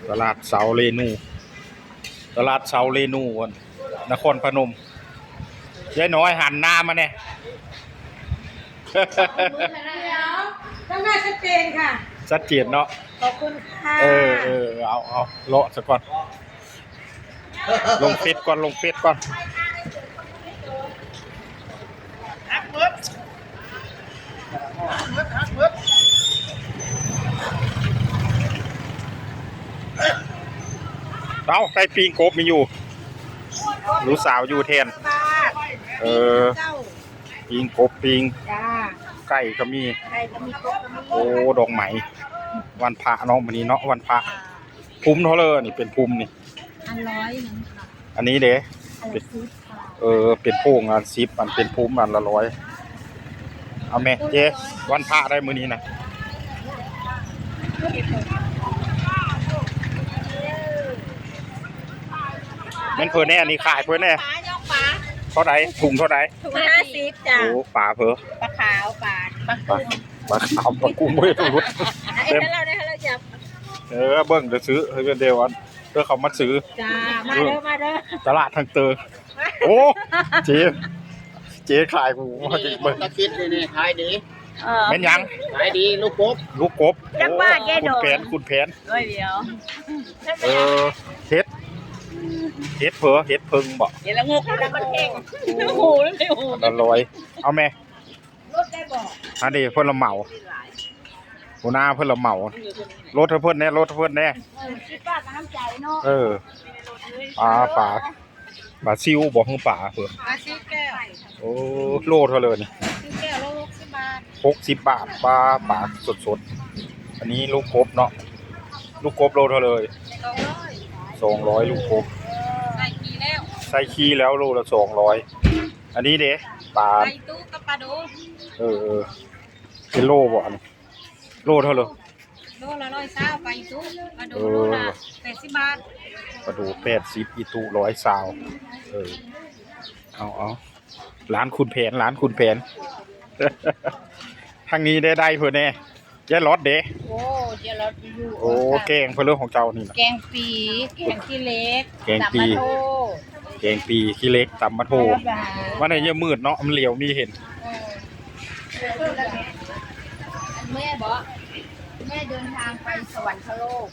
ตลาดเสาเรนูตลาดเสาเรนูนครพนมยายน้อยหันหน้ามาเนี่ยต้องหน้าชัดเจนค่ะชัดเจนเนาะขอบคุณค่ะเอาเลาะซะก่อนลงเฟซก่อนเอาไก่ปีงกบมีอยู่รู้สาวอยู่แทนปีงกบปีงไก่ก็มีโอ้ดอกไหมวันพระเนาะวันนี้เนาะวันพระพุ่มเท่าเลยนี่เป็นพุ่มนี่100นึงค่ะอันนี้เด้เป็นโพงอัน10อันเป็นพุ่มอันละ100เอาแม่เจ๊วันพระได้มื้อนี้นะมันเพิ่นแน่นี่ขายเพิ่นแน่เท่าไหร่ถุงเท่าไหร่ถุง50จ้ะโอ้ปลาเพิ่นปลาขาวปลาขาวปลากุ้งไม่ต้องรุดเต็มเราจับเบิ่งจะซื้อเฮ้ยเดี๋ยวเพื่อเขามาซื้อจ้ามาเด้อตลาดทางเตอโอ้เจ๊ขายกูมาจริงเบิ่งตะคิดนี่ขายดีเป็นยังขายดีลูกกบจังว่าแกโดนคุณแผนร้อยเดียวเฮ็ดเผอเฮ็ดพึ่งบ่เดี๋ยวละงกแล้วมันเข่งหูแล้วไม่หูละ100เอาแม่รถได้บ่อันนี้เพิ่นละเหมาหัวหน้าเพิ่นละเหมารถเพิ่นแน่คิดป้าน้ำใจเนาะปลาซิวบ่ฮู้ปลาเพิ่นปลาซิวแก้วโอ้โลเท่าเลยนี่ซิวแก้วโล60 บาท60 บาทปลาสดอันนี้ลูกกบเนาะลูกกบโลเท่าเลย200ลูกกบใส่ขี้แล้วโลละ200อันนี้เด้ปลาไก่ตู้กับปลาดูเป็นโลบ่อันโลเท่าเลยโลละ120ไปตู้ปลาดูโลละ80 บาทปลาดู80อีตู120เอาร้านคุณแผนทางนี้ได้เพิ่นแน่ยายรถเด้โอ้ยายรถอยู่โอ้แกงเพิ่นเรื่องของเจ้านี่นะแกงปีแกงขี้เล็กแกงปีขี้เล็กตำมะโถว่าในเนี่ยมืดเนาะมันเหลียวมีเห็นแม่บอกแม่เดินทางไปสวรรคโลก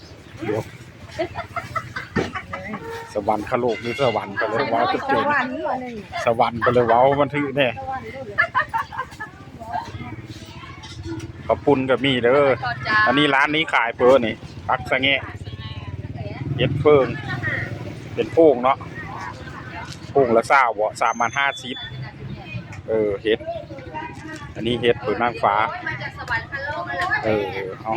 สวรรคโลกนี่สวรรค์ไปเลยว้าวเจ๋งสวรรค์ไปเลยว้าวมันถือแน่ขอบคุณกับมีเด้ออันนี้ร้านนี้ขายเพิ่นนี่ปักสะแงะเฮ็ดเพิ่งเป็นโป่งเนาะโป่งละ20บ่3,050เฮ็ดอันนี้เฮ็ดเพิ่นนางฟ้าเอา